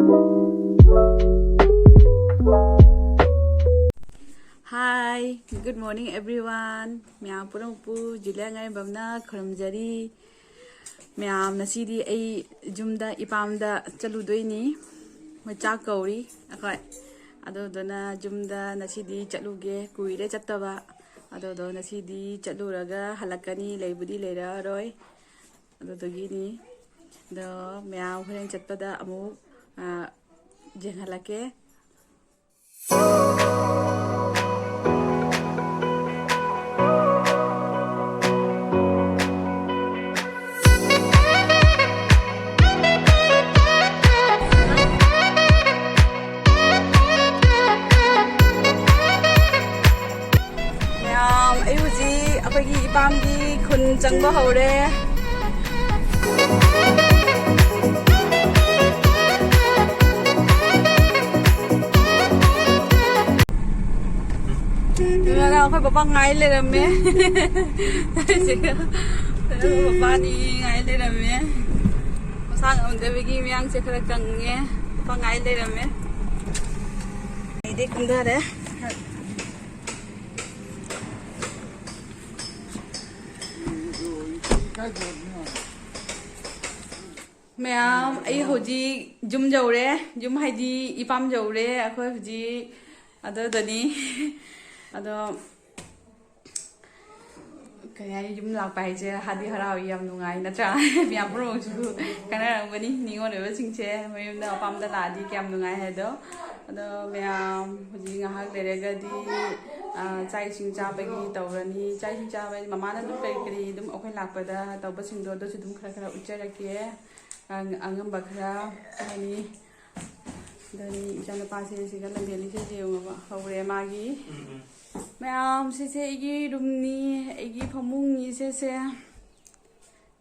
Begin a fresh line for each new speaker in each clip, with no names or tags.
Hi, good morning everyone. Ma'am purangpu Julia ngai bamna kharamjari. Ma'am nasidi ai jumda ipamda chaludoini. Macha kauri akai. Ado dona jumda nasidi chaluge kuire chattaba. Ado do nasidi chaluraga halakani leibudi leira roi. Ado dogini. Do ma'am horen chatpada amu jenghalake. Ay huji akogi ipamgi khun changba hore. Ngara akoy papa ngai le rame. Papa ni ngai le rame. Sang amde begi myang se khara kange. Papa ngai le rame. Ide kunda re. Ma'am, ai hoji jum jaure, jum haidi ipam jaure, akhoi hoji ado dani ado kaya jum lakpai je hadi harau yam nungai natra ma'am pro ju kana rangani ningo ne singche mayum da apam da ladi kyam nungai hedo ado ma'am hoji ngahak lerega di chai sing cha bagi tawrani chai sing cha bai mama na dum kai kri dum akhoi lakpada tawba sing do su dum khara khara ucharake angam bakra ani dani jana pase siga lambeli se jeunga hore magi ma'am se igi rumni igi phamung ni se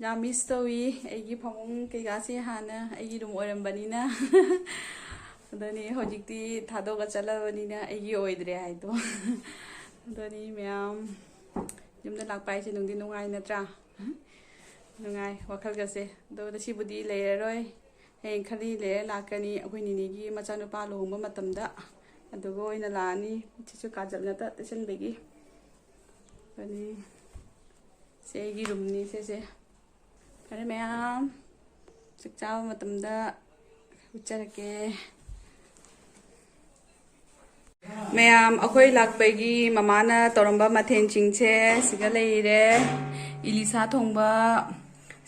ya miss towi igi phamung ke ga se hana igi rum orambani na dani hojikti thado ga chalabani na igi oidre hai to dani ma'am jumda lakpai se nungdi nungai natra nungai wakal gase do da sibudi leeroi heng khali le lakani akoi nini gi machanupa lohumba matamda adugo ina lani chichu kajal na ta tation begi ani segi rumni se kare ma'am chikchaw matamda ucharake ma'am akoi lakpagi mamana toramba mathen chingche siga leire ilisa thongba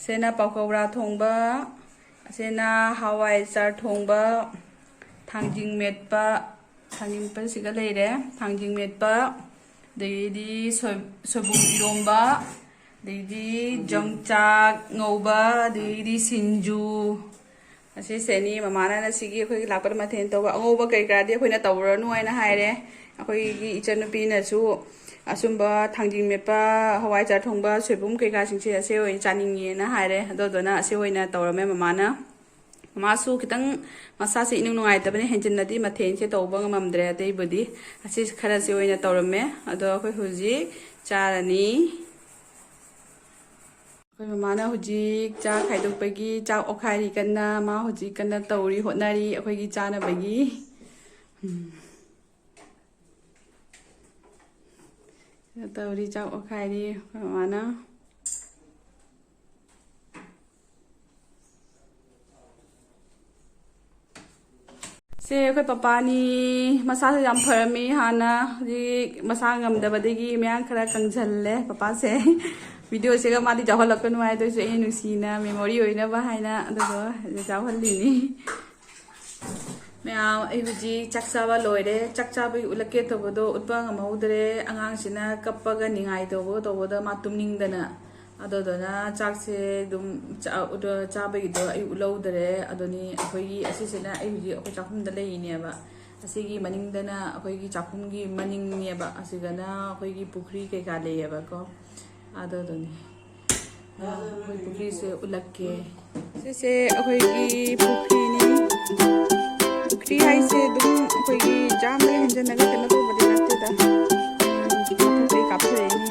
sena paukawra thongba sena hawai char thongba thangjing metpa thangimpa siga leire thangjing metpa deidi sobung iromba deidi jongchak ngauba deidi sinju asi seni mamana na sigi akhoi lakpar mathen toba ngauba kai kradi akhoi na tawranu aina haire akhoi gi ichanupi na su asumba thangjing mepa hawai char thongba soibum kai ka singche ase oi chaningi na haire adodona ase oi na tawrame mamana masu kitang masa se inung nungai tabane henjin nadi mathen se tawba ngamamdre dei budi asi khara se oi na tawrame ado akhoi huji charani akhoi mamana huji cha khaidok pagi cha okhairi kanna ma huji kanna tawri hotnari akhoi gi chana bagi tawri cha okhairi mamana se akhoi papa ni masa se yam pharami hana ji masa ngamdabadegi myang khara kangjalle papa se video se ga madi jawhalakanu ai to se nusina memory oina ba haina ado jawhalini ma'am ai huji chakchaba loire chakchaba ulake tobodo utpa ngamaudre angang sina kappaga ningai tobo da matumning dana adodona chakse dum chaba gido ai ulodre adoni akhoi asisena ai huji akhoi chakhum da leine ba asigi maning dana akhoi gi chakhum gi maning ne ba asigana akhoi gi pukhri ke ka leya ba ko adodoni akhoi pukhri se ulakke se akhoi gi pukhri ni pukhri hai se dum akhoi gi jam le henjana ga kana to bade natte da akhoi kapre ni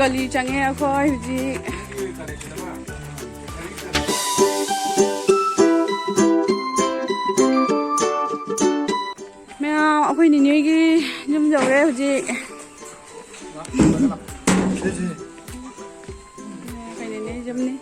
gully change akhoi huji mea akhoi ni ni gi yum jawre huji akhoi ni ni yum ni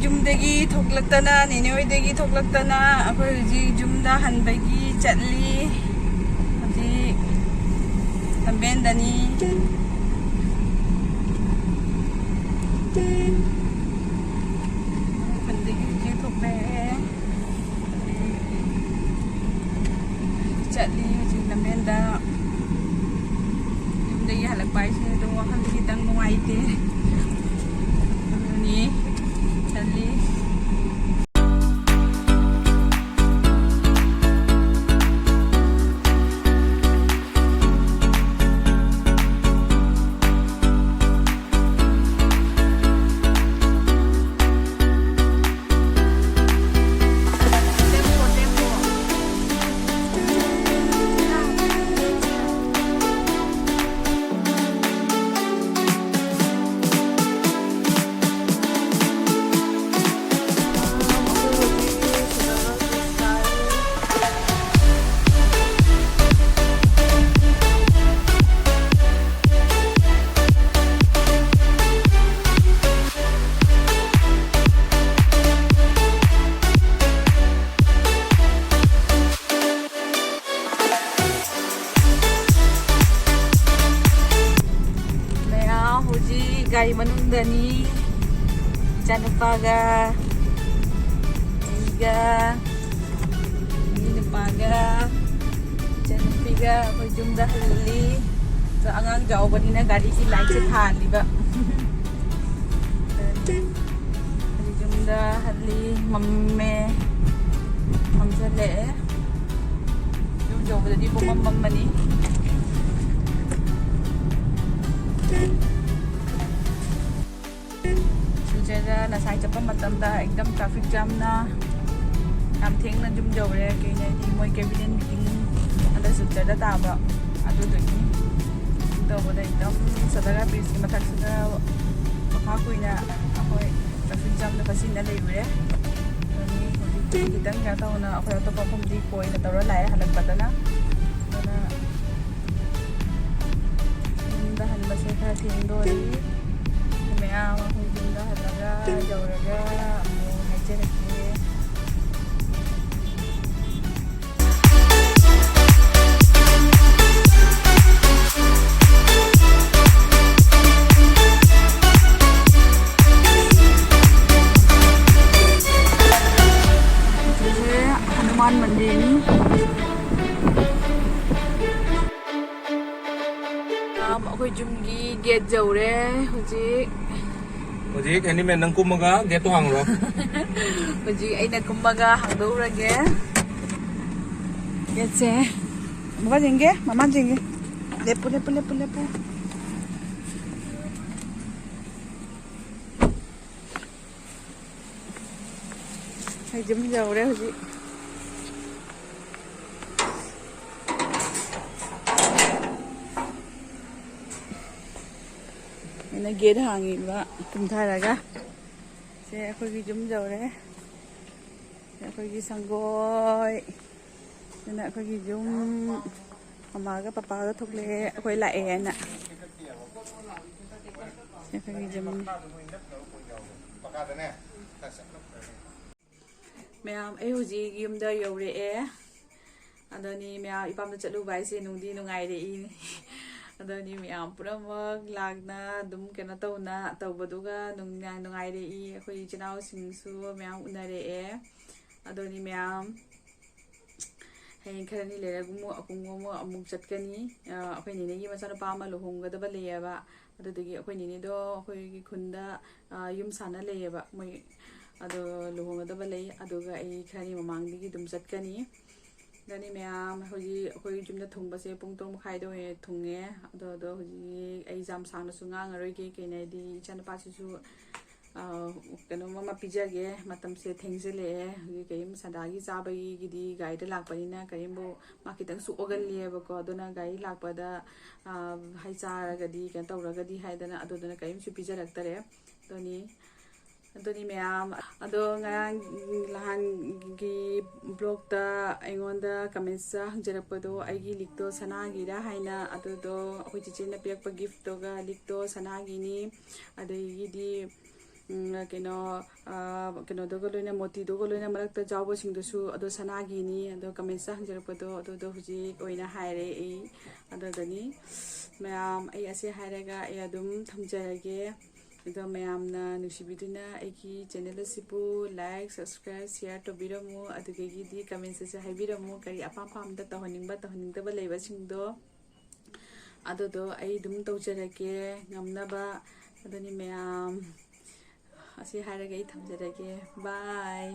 jumdagi thoklaktana ninoi thoklaktana akhoi huji jumda hanbagi chatli huji tambendani handagi huji thokbe chatli huji tambenda jumdagi halakpai se do handagi tang nuaite ni chatli gay manungdani Janupaga Iga Janupaga Janupiga akhoi jumda halli so angang jaw banina gari ki light se than liba jumda halli mamme mamsale jum jaw badani ko mammani Jada nasai chapa matam da ekdam traffic jam na am theng na jum jawre ke ne di moi cabinet meeting ada sujada ta ba adu do ni to boda ekdam sadara bridge ki mathak sada makha kuina akoi traffic jam na pasin na leure ni kitang ga ta na akoi to pa phom di koi na tawra lai halak badana na da han ba se tha thing do ri mea hujunda halaga jawraga mo hajerake Hanuman Mandir ni akhoi jumgi gate jawre
Hujik ini men nang kumaga gate hang ro.
Hujik ai na kumaga hang do rage. Gate se. Mama jenge, mama jenge. Lepu. Hai jum jauh re hujik. Ini gate hangi ba kum tharaga se akhoi gi jum jawre se akhoi gi sangoi na akhoi gi jum mama ga papa ga thokle akhoi la e na se akhoi gi jum ma'am ai huji yum da yore e adani ma'am ipam da chalu bai se nungdi nungai re i adani ma'am puramag lagna dum kena tawna tawbaduga nungai re i akhoi chinau singsu ma'am unare e adani ma'am hei kharani lera gumu akungomo amuk chatkani akhoi ni gi masana pama lohonga da baleyaba adudagi akhoi ni do akhoi gi khunda yum sana leyaba moi ado lohonga da balei aduga ai khani mamang digi dum chatkani dani ma'am hoji akhoi jumna thungba se pung tong khai do e thunge ado hoji ai jam sang na sunga ngaroi ke ke nai di chana pa su ꯀꯩꯅꯣꯝ ꯑꯃ ꯄꯤꯖꯒꯦ ꯃꯇꯝꯁꯦ ꯊꯦꯡꯖꯤꯜꯂꯛꯑꯦ ꯍꯧꯖꯤꯛ ꯀꯔꯤꯝ ꯁꯗꯥꯒꯤ ꯆꯥꯕꯒꯤꯗꯤ ꯒꯥꯔꯤꯗ ꯂꯥꯛꯄꯅꯤꯅ ꯀꯔꯤꯝꯕꯨ ꯃꯥ ꯈꯤꯇꯪꯁꯨ ꯑꯣꯒꯜꯂꯤꯑꯕꯀꯣ ꯑꯗꯨꯅ ꯒꯥꯔꯤ ꯂꯥꯛꯄꯗ ꯍꯩ ꯆꯥꯔꯒꯗꯤ ꯀꯩꯅꯣ ꯇꯧꯔꯒꯗꯤ ꯍꯥꯏꯗꯅ ꯑꯗꯨꯗꯨꯅ ꯀꯔꯤꯝꯁꯨ ꯄꯤꯖꯔꯛꯇꯔꯦ ꯑꯗꯨꯅꯤ ꯃꯌꯥꯝ ꯑꯗꯣ ꯉꯔꯥꯡ ꯅꯍꯥꯟꯒꯤ ꯕ꯭ꯂꯣꯛꯇ ꯑꯩꯉꯣꯟꯗ ꯀꯃꯦꯟꯁꯇ ꯍꯪꯖꯔꯛꯄꯗꯣ ꯑꯩꯒꯤ ꯂꯤꯛꯇꯣ ꯁꯅꯥꯒꯤꯔ ꯍꯥꯏꯅ ꯑꯗꯨꯗꯣ ꯑꯩꯈꯣꯏ ꯆꯤꯆꯦꯅ ꯄꯤꯔꯛꯄ ꯒꯤꯐꯇꯨꯒ ꯂꯤꯛꯇꯣ ꯁꯅꯥꯒꯤꯅꯤ ꯑꯗꯒꯤꯗꯤ ꯀꯩꯅꯣꯗꯨꯒ ꯂꯣꯏꯅ ꯃꯣꯇꯤꯗꯨꯒ ꯂꯣꯏꯅ ꯃꯔꯛꯇ ꯌꯥꯎꯕꯁꯤꯡꯗꯨꯁꯨ ꯑꯗꯣ ꯁꯅꯥꯒꯤꯅꯤ ꯑꯗꯣ ꯀꯃꯦꯟꯁꯇ ꯍꯪꯖꯔꯛꯄꯗꯣ ꯑꯗꯨꯗꯣ ꯍꯧꯖꯤꯛ ꯑꯣꯏꯅ ꯍꯥꯏꯔꯦ ꯑꯩ ꯑꯗꯨꯗꯅꯤ ꯃꯌꯥꯝ ꯑꯩ ꯑꯁꯤ ꯍꯥꯏꯔꯒ ꯑꯩ ꯑꯗꯨꯝ ꯊꯝꯖꯔꯒꯦ ꯑꯗꯣ ꯃꯌꯥꯝꯅ ꯅꯨꯡꯁꯤꯕꯤꯗꯨꯅ ꯑꯩꯒꯤ ꯆꯦꯅꯦꯜ ꯑꯁꯤꯕꯨ ꯂꯥꯏꯛ ꯁꯕꯁꯀ꯭ꯔꯥꯏꯕ ꯁꯤꯌꯔ ꯇꯧꯕꯤꯔꯝꯃꯨ ꯑꯗꯨꯗꯒꯤꯗꯤ ꯀꯃꯦꯟꯁꯇꯁꯨ ꯍꯥꯏꯕꯤꯔꯝꯃꯨ ꯀꯔꯤ ꯑꯄꯥꯝ ꯄꯥꯝꯗ ꯇꯧꯍꯟꯅꯤꯡꯕ ꯇꯧꯍꯟꯅꯤꯡꯗꯕ ꯂꯩꯕꯁꯤꯡꯗꯣ ꯑꯗꯨꯗꯣ ꯑꯩ ꯑꯗꯨꯝ ꯇꯧꯖꯔꯒꯦ ꯉꯝꯅꯕ ꯑꯗꯨꯅꯤ ꯃꯌꯥꯝ ꯑꯁꯤ ꯍꯥꯏꯔꯒ ꯑꯩ ꯊꯝꯖꯔꯒꯦ ꯕꯥꯏ